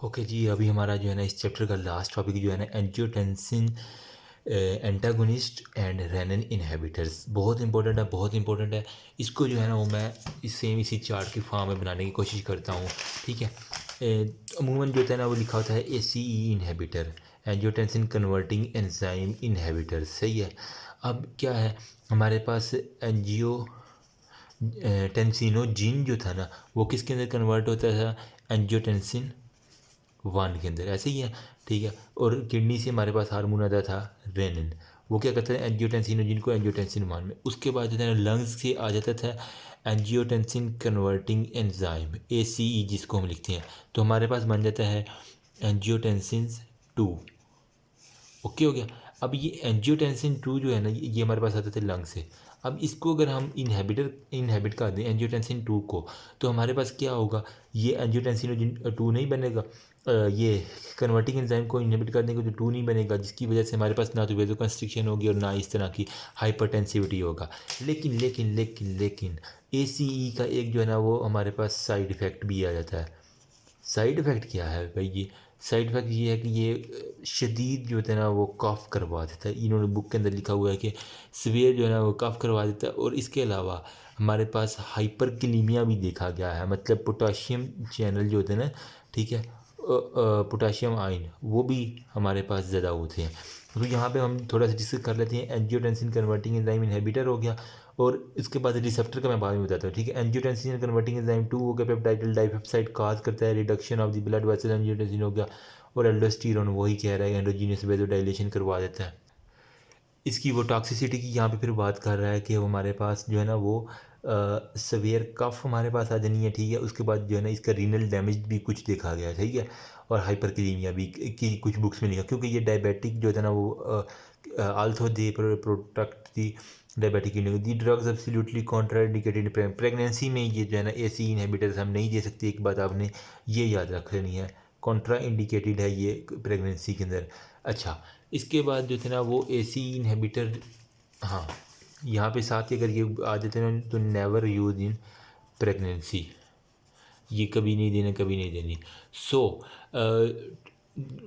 Okay जी, अभी हमारा जो है ना इस चैप्टर का लास्ट टॉपिक जो है ना angiotensin antagonist and renin inhibitors बहुत इंपॉर्टेंट है, बहुत इंपॉर्टेंट है। इसको जो है ना वो मैं इसी चार्ट की फॉर्म में बनाने की कोशिश करता हूँ। ठीक है। अमूमन जो होता है ना वो लिखा होता है ACE inhibitor, angiotensin converting enzyme inhibitor. सही है। अब क्या है हमारे पास एंजियो टेंसिनोजिन जो था ना वो किसके अंदर कन्वर्ट होता था, एंजियोटेंसिन 1 के अंदर, ऐसे ही है। ठीक है। और किडनी से हमारे पास हार्मोन आता था रेनिन, वो क्या करता है एंजियोटेंसिन को एंजियोटेंसिन 1 में। उसके बाद जो है लंग्स से आ जाता था एंजियोटेंसिन कन्वर्टिंग एंजाइम ACE जिसको हम लिखते हैं, तो हमारे पास बन जाता है एंजियोटेंसिन 2। ओके हो गया। अब ये एंजियोटेंसिन 2 जो है ना ये हमारे पास आता था लंग से। अब इसको अगर हम इनहेबिट कर दें एंजियोटेंसिन 2 को, तो हमारे पास क्या होगा, ये एंजियोटेंसिन 2 नहीं बनेगा। ये कन्वर्टिंग एंजाइम को इनहिबिट करने को तो 2 नहीं बनेगा, जिसकी वजह से हमारे पास ना तो वेजो कंस्ट्रिक्शन होगी और ना इस तरह की हाइपरटेंसिविटी होगा। लेकिन लेकिन लेकिन लेकिन ACE का एक जो है ना वो हमारे पास साइड इफ़ेक्ट भी आ जाता है। साइड इफ़ेक्ट क्या है भाई, ये साइड इफ़ेक्ट ये है कि ये शदीद जो होता है ना वो कफ़ करवा देता है। इन्होंने बुक के अंदर लिखा हुआ है कि सीवियर जो है ना वो कफ़ करवा देता है। और इसके अलावा हमारे पास हाइपरकलीमिया भी देखा गया है, मतलब पोटाशियम चैनल जो होते हैं ना, ठीक है, पोटाशियम आयन वो भी हमारे पास ज़्यादा होते हैं। तो यहाँ पे हम थोड़ा सा डिस्कस कर लेते हैं। एंजियोटेंसिन कन्वर्टिंग एंजाइम इनहिबिटर हो गया, और इसके बाद रिसेप्टर का मैं बाद में बताता हूँ। ठीक है। एंजियोटेंसिन कन्वर्टिंग एंजाइम 2 हो गया, पेप्टाइड डाइपेप्टाइड काज करता है reduction of the blood vessel angiotensin हो गया। और एल्डोस्टेरोन वही कह रहा है एंडोजीनियस वेजोडाइलेशन करवा देता है। इसकी वो टॉक्सिसिटी की यहाँ पे फिर बात कर रहा है कि हमारे पास जो है ना वो सवेयर कफ हमारे पास आ जानी है। ठीक है। उसके बाद जो है ना इसका रीनल डैमेज भी कुछ देखा गया है। ठीक है। और हाइपरकलीमिया भी की कुछ बुक्स में लिखा, क्योंकि ये डायबिटिक जो है ना वो although they protect the diabetic the drugs absolutely contraindicated pregnancy में। ये जो है ना ACE इनहिबिटर्स हम नहीं दे सकते, एक बात आपने ये याद रख लेनी है, कॉन्ट्रा इंडिकेटेड है ये प्रेगनेंसी के अंदर। अच्छा, इसके बाद जो थे ना वो ACE इनहिबिटर, हाँ यहाँ पे साथ ही अगर ये आ जाते हैं तो नेवर यूज इन प्रेगनेंसी, ये कभी नहीं देना, कभी नहीं देनी। सो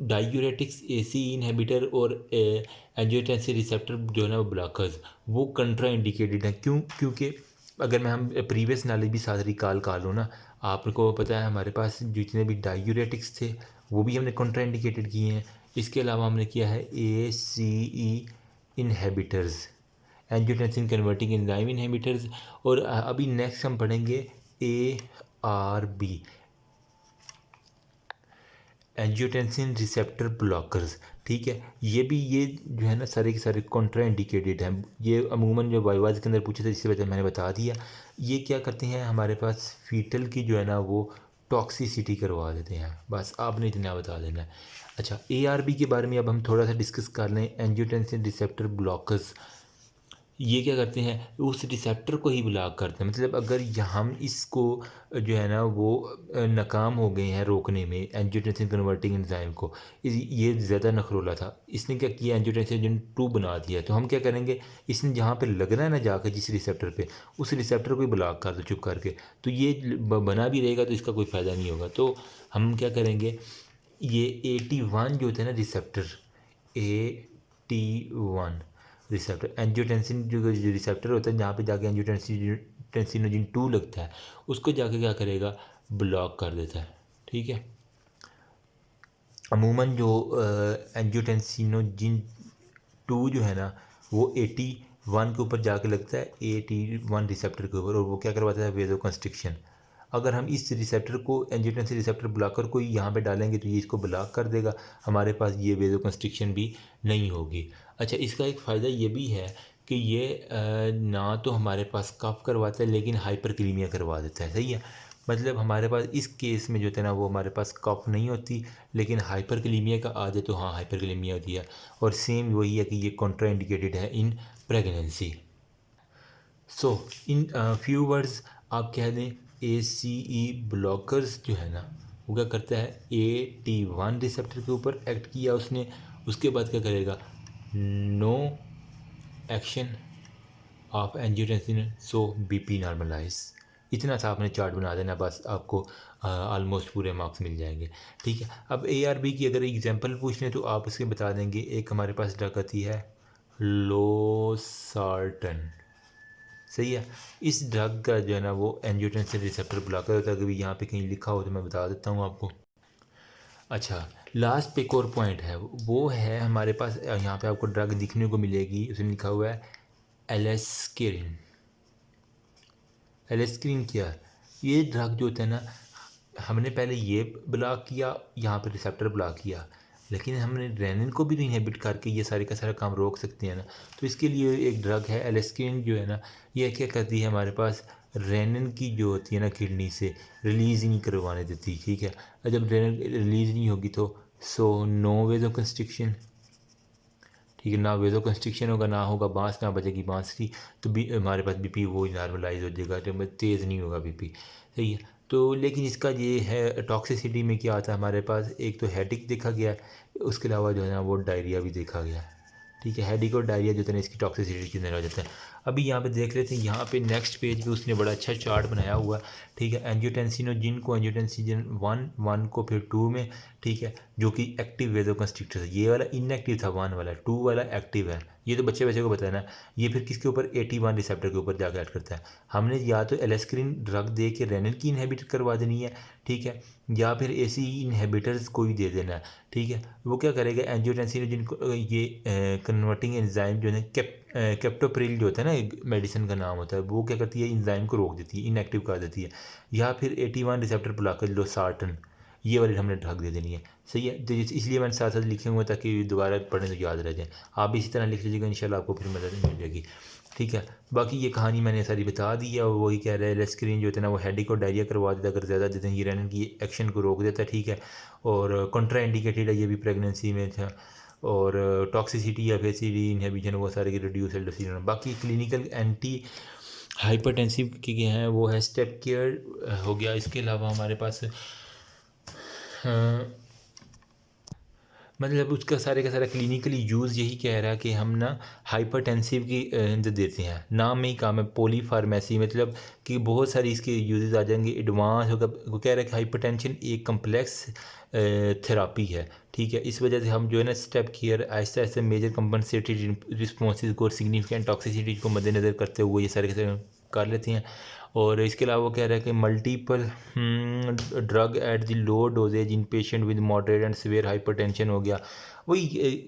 डायूरेटिक्स ACE इनहिबिटर और एंजियोटेंसिन रिसेप्टर जो है ना वो ब्लॉकर्स वो कंट्रा इंडिकेटेड हैं। क्यों? क्योंकि अगर मैं हम प्रीवियस नॉलेज भी साथ रिकॉल कर लूँ ना, आपको पता है हमारे पास जितने भी डायूरेटिक्स थे वो भी हमने कंट्रा इंडिकेटेड किए हैं। इसके अलावा हमने किया है ACE inhibitors, angiotensin converting enzyme inhibitors. और अभी नेक्स्ट हम पढ़ेंगे ARB, एंजियोटेंसिन रिसेप्टर ब्लॉकर्स। ठीक है। ये भी ये जो है ना सारे के सारे कॉन्ट्रा इंडिकेटेड हैं। ये अमूमन जो वाइवाज के अंदर पूछे थे जिससे वजह मैंने बता दिया। ये क्या करते हैं हमारे पास फीटल की जो है ना वो टॉक्सिसिटी करवा देते हैं, बस आपने इतना बता देना है। अच्छा, ARB के बारे में अब हम थोड़ा सा डिस्कस कर लें। एंजियोटेंसिन रिसेप्टर ब्लॉकर्स ये क्या करते हैं, उस रिसेप्टर को ही ब्लॉक करते हैं। मतलब अगर हम इसको जो है ना वो नाकाम हो गए हैं रोकने में एंजियोटेंसिन कन्वर्टिंग एंजाइम को, ये ज़्यादा नखरोला था, इसने क्या किया एंजियोटेंसिन 2 बना दिया। तो हम क्या करेंगे, इसने जहाँ पे लगना है ना जाकर जिस रिसेप्टर पे, उस रिसेप्टर को ही ब्लॉक कर दो चुप करके, तो ये बना भी रहेगा तो इसका कोई फ़ायदा नहीं होगा। तो हम क्या करेंगे, ये 81 जो होते हैं ना रिसेप्टर, 81 रिसेप्टर एंजियोटेंसिन जो रिसेप्टर होता है जहाँ पे जाके एंजियोटेंसिनोजिन 2 लगता है, उसको जाके क्या करेगा, ब्लॉक कर देता है। ठीक है। अमूमन जो एंजियोटेंसिनोजिन 2 जो है ना वो 81 के ऊपर जाके लगता है, 81 रिसेप्टर के ऊपर, और वो क्या करवाता है, वेजो कंस्ट्रिक्शन। अगर हम इस रिसेप्टर को एंजियोटेंसिन रिसेप्टर ब्लॉकर को यहाँ पे डालेंगे तो ये इसको ब्लॉक कर देगा, हमारे पास ये वेजो कंस्ट्रिक्शन भी नहीं होगी। अच्छा, इसका एक फ़ायदा ये भी है कि ये ना तो हमारे पास कफ करवाता है लेकिन हाइपरक्लीमिया करवा देता है। सही है। मतलब हमारे पास इस केस में जो है ना वो हमारे पास कफ नहीं होती, लेकिन हाइपरक्लीमिया का आ जाए तो हाँ हाइपरक्लीमिया होती है। और सेम वही है कि ये कॉन्ट्रा इंडिकेटेड है in pregnancy. So in few words आप कह दें, ACE ब्लॉकर्स जो है ना वो क्या करता है, AT1 रिसेप्टर के ऊपर एक्ट किया उसने, उसके बाद क्या करेगा, no action of angiotensin, so BP normalize. इतना सा आपने चार्ट बना देना, बस आपको ऑलमोस्ट पूरे मार्क्स मिल जाएंगे। ठीक है, अब ARB की अगर एग्जांपल पूछ लें तो आप इसके बता देंगे। एक हमारे पास ड्रग आती है लोसार्टन, सही है। इस ड्रग का जो है ना वो एंजियोटेंसिन रिसेप्टर ब्लॉकर होता है। अगर यहाँ पे कहीं लिखा हो तो मैं बता देता हूँ आपको। अच्छा, लास्ट पे एक और पॉइंट है, वो है हमारे पास यहाँ पे आपको ड्रग दिखने को मिलेगी, उसमें लिखा हुआ है एलेस्किरिन। एलेस्किरिन क्या है? ये ड्रग जो होता है ना, हमने पहले ये ब्लॉक किया, यहाँ पे रिसेप्टर ब्लॉक किया, लेकिन हमने रेनिन को भी इनहिबिट करके ये सारे का सारा काम रोक सकते हैं ना। तो इसके लिए एक ड्रग है एलेस्किरिन जो है ना, ये क्या करती है हमारे पास, रेनिन की जो होती है ना किडनी से रिलीज़ नहीं करवाने देती। ठीक है, और जब रेनिन रिलीज़ नहीं होगी तो नो वेज ऑफ कंस्ट्रिक्शन। ठीक है, ना वेजो कंस्ट्रिक्शन होगा, ना होगा बांस, ना बजेगी बांसुरी, तो भी हमारे पास बीपी वो नॉर्मलाइज हो जाएगा, जब तेज़ नहीं होगा बीपी। सही है। तो लेकिन इसका ये है टॉक्सिसिटी में क्या आता है हमारे पास, एक तो हेडिक देखा गया, उसके अलावा जो है ना वो डायरिया भी देखा गया। ठीक है, हेडिक और डायरिया जो है ना इसकी टॉक्सिसिटी के अंदर आ जाता है। अभी यहाँ पे देख लेते हैं, यहाँ पे नेक्स्ट पेज पे उसने बड़ा अच्छा चार्ट बनाया हुआ। ठीक है, एंजियोटेंसिन को एंजियोटेंसिन 1 को फिर 2 में, ठीक है, जो कि एक्टिव वेजोकंस्ट्रिक्टर है। ये वाला इनएक्टिव था 1 वाला, 2 वाला एक्टिव है। ये तो बच्चे को पता है ना। ये फिर किसके ऊपर, AT1 रिसेप्टर के ऊपर जाकर ऐड करता है। हमने या तो एलेस्क्रिन ड्रग दे के रेनिन की इनहिबिट करवा देनी है, ठीक है, या फिर ऐसी इनहिबिटर्स कोई दे देना है। ठीक है, वो क्या करेगा, एंजियोटेंसिन जिनको ये कन्वर्टिंग एंजाइम जो है कैप्टोप्रिल जो होता है ना मेडिसिन का नाम होता है, वो क्या करती है, एंजाइम को रोक देती है, इनएक्टिव कर देती है। या फिर AT1 रिसेप्टर ब्लॉकर लोसार्टन, ये वाली हमने ड्रग दे देनी है। सही है, तो इसलिए मैंने साथ साथ लिखे हुए ताकि दोबारा पढ़ने तो याद रह जाए। आप भी इसी तरह लिख लीजिएगा, इंशाल्लाह आपको फिर मदद मिल जाएगी। ठीक है, बाकी ये कहानी मैंने सारी बता दी है। और वही कह रहा है एलेस्क्रिन जो होता है ना वो हेडिक और डायरिया करवा देता है अगर ज़्यादा देते हैं, ये रेनिन की एक्शन को रोक देता है। ठीक है, और कंट्रा इंडिकेटेड है ये भी प्रेगनेंसी में था। और टॉक्सिसिटी या फेसिडी इनहिबिशन वो सारे की रिड्यूस एल्डोस्टेरोन। बाकी क्लिनिकल एंटी हाइपरटेंसिव के हैं वो है स्टेप केयर हो गया। इसके अलावा हमारे पास मतलब उसका सारे का सारा क्लिनिकली यूज़ यही कह रहा है कि हम ना हाइपरटेंसिव की देते हैं। नाम में ही काम है पॉलीफार्मेसी, मतलब कि बहुत सारी इसके यूजेस आ जाएंगे। एडवांस होगा, वो कह रहा है कि हाइपरटेंशन एक कम्प्लेक्स थेरापी है। ठीक है, इस वजह से हम जो है ना step care Aahista Aahista major compensatory responses को सिग्निफिकेंट टॉक्सिसिटी को मद्देनज़र करते हुए ये सारे कर लेते हैं। और इसके अलावा वो कह रहा है कि multiple drug at the low doses in patient with moderate and severe hypertension हो गया। वही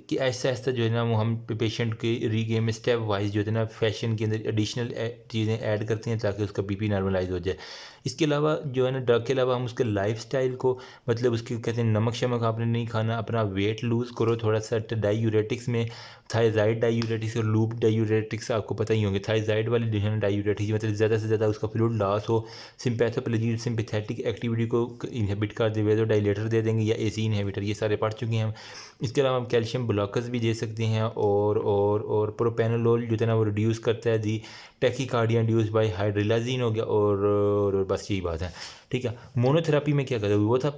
कि ऐसा ऐसा जो है ना वो हम पेशेंट के रीगेम में स्टेप वाइज जो है ना फैशन के अंदर एडिशनल चीज़ें ऐड करते हैं ताकि उसका बीपी नॉर्मलाइज हो जाए। इसके अलावा जो है ना ड्रग के अलावा हम उसके लाइफस्टाइल को, मतलब उसकी कहते हैं नमक शमक आपने नहीं खाना, अपना वेट लूज़ करो थोड़ा सा। डायूरेटिक्स में थायराइड डायूरेटिक्स और लूप डायूरेटिक्स आपको पता ही होंगे। थायराइड वाली जो है ना डायूरेटिक्स मतलब ज़्यादा से ज़्यादा उसका फ्लूइड लॉस हो, सिंपैथेटिक एक्टिविटी को इनहिबिट कर दे, वेजो डायलेटर दे देंगे या AC इनहिबिटर, ये सारे पढ़ चुके हैं हम। इसके अलावा हम कैल्शियम ब्लॉकर्स भी दे सकते हैं। और प्रोपेनोलोल जो है ना वो रिड्यूस करता है दी टैकीकार्डिया इंड्यूस बाय हाइड्रिलाजीन हो गया। और बस यही बात है। ठीक है, मोनोथेरापी में क्या करते हैं, वो था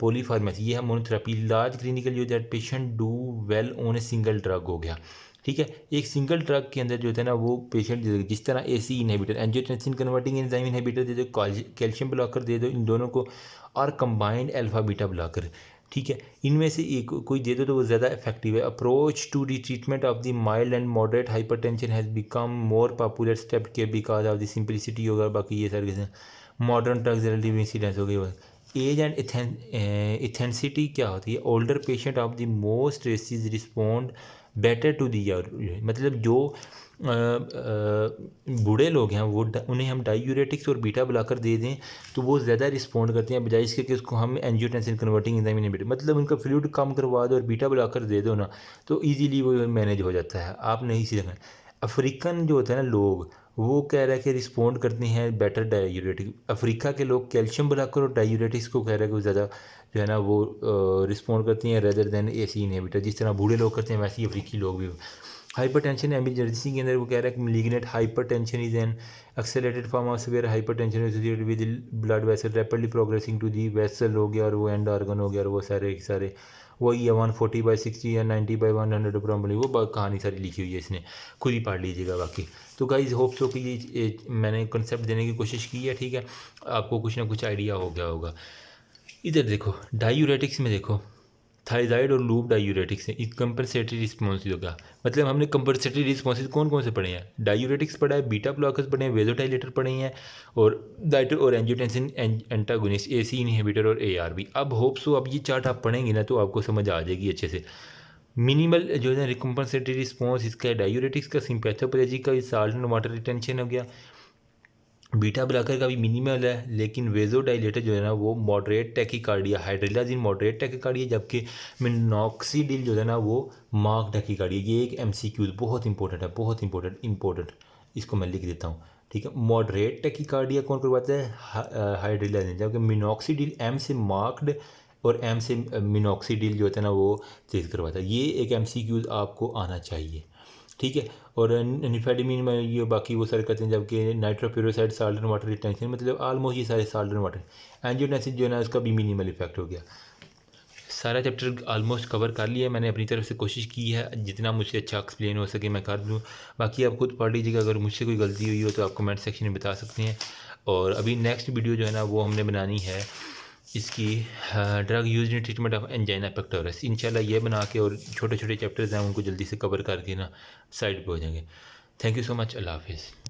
पॉलीफार्मेसी, ये है monotherapy. Large clinical use that patient do well on a single drug हो गया। ठीक है, एक सिंगल ड्रग के अंदर जो होता है ना वो पेशेंट जिस तरह AC inhibitor, angiotensin converting enzyme inhibitor दे दो, कैल्शियम ब्लॉकर दे दो इन दोनों को, और कंबाइंड अल्फा बीटा ब्लॉकर। ठीक है, इनमें से एक कोई दे दो तो वो ज़्यादा इफेक्टिव है। Approach to the treatment of the mild and moderate hypertension has become more popular step care because of the simplicity होगा। बाकी ये सारे मॉडर्न ड्रग्स रिलेटिव इंसिडेंस हो गई। एज एंड इथेंसिटी क्या होती है, older patient of the most races respond better to the, मतलब जो बूढ़े लोग हैं वो उन्हें हम डायूरेटिक्स और बीटा ब्लॉकर दे दें तो वो ज़्यादा रिस्पॉन्ड करते हैं, बजाय इसके कि उसको हम एंजियोटेंसिन कन्वर्टिंग एंजाइम इनहिबिटर, मतलब उनका फ्लूइड कम करवा दो और बीटा ब्लॉकर दे दो ना तो इजीली वो मैनेज हो जाता है। आप नहीं सीखना। अफ्रीकन जो होता है ना लोग, वो कह रहा है कि रिस्पॉन्ड करते हैं बेटर डायूरेटिक। अफ्रीका के लोग कैल्शियम ब्लॉकर और डायूरेटिक्स को कह रहा है कि वो ज़्यादा जो है ना वो रिस्पॉन्ड करती हैं रेदर देन AC इनहिबिटर। जिस तरह बूढ़े लोग करते हैं वैसे ही अफ्रीकी लोग भी हाइपरटेंशन एमरजेंसी के अंदर वो कह रहा है कि malignant hypertension is an accelerated form of severe hypertension associated with blood vessel rapidly progressing to the vessel हो गया और वो एंड ऑर्गन हो गया और वो सारे वही है 140/60 या 90/100 प्रॉब्लम वो कहानी सारी लिखी हुई है, इसने खुद ही पढ़ लीजिएगा बाकी। तो गाइस होप सो कि ये मैंने कंसेप्ट देने की कोशिश की है, ठीक है, आपको कुछ ना कुछ आइडिया हो गया होगा। इधर देखो डायूरेटिक्स में देखो थायराइड और लूप डायूरेटिक्स है, एक कंपनसेटरी रिस्पॉन्स होगा। मतलब हमने कंपनसेटरी रिस्पॉन्स कौन कौन से पढ़े हैं, डायूरेटिक्स पढ़ा है, बीटा ब्लॉकर्स पढ़े हैं, वेजोडाइलेटर पढ़े हैं और डाइटर और एंजियोटेंसिन एंटागोनिस्ट, एसी इनहिबिटर और एआरबी। अब होप सो अब ये चार्ट आप पढ़ेंगे ना तो आपको समझ आ जाएगी अच्छे से। मिनिमल जो है कंपनसेटरी रिस्पॉन्स इसका है डायूरेटिक्स का, सिंपैथोपैथी का साल्ट एंड वाटर रिटेंशन हो गया, बीटा ब्लॉकर का भी मिनिमल है, लेकिन वेजोडाइलेटर जो है ना वो moderate tachycardia, hydralazine moderate tachycardia, जबकि मिनॉक्सीडिल जो है ना वो मार्क टैकीकार्डिया। ये एक एमसीक्यू बहुत इंपॉर्टेंट है, बहुत इंपॉर्टेंट, इसको मैं लिख देता हूँ, ठीक है। मॉडरेट टैकीकार्डिया कौन करवाता है, हाइड्रोलाजिन, जबकि मिनॉक्सीडिल एम से मार्क्ड और एम से मिनॉक्सीडिल जो होता है ना वो तेज़ करवाता है। ये एक एमसीक्यू आपको आना चाहिए, ठीक है। और निफेडिमिन में ये बाकी वो सारे करते हैं, जबकि नाइट्रोप्यूरोसाइड साल्ट एंड वाटर रिटेंशन, मतलब ऑलमोस्ट ये सारे साल्ट एंड वाटर। एंजियोटेंसिन जो है ना उसका भी मिनिमल इफेक्ट हो गया। सारा चैप्टर ऑलमोस्ट कवर कर लिया मैंने, अपनी तरफ से कोशिश की है जितना मुझसे अच्छा एक्सप्लेन हो सके मैं कर दूँ। बाकी आप खुद पढ़ लीजिएगा, अगर मुझसे कोई गलती हुई हो तो आप कमेंट सेक्शन में बता सकते हैं। और अभी नेक्स्ट वीडियो जो है ना वो हमने बनानी है इसकी drug use in treatment of angina pectoralis. इंशाल्लाह ये बना के और छोटे छोटे चैप्टर्स हैं उनको जल्दी से कवर करके ना साइड पे हो जाएंगे। थैंक यू सो मच, अल्लाह हाफिज़।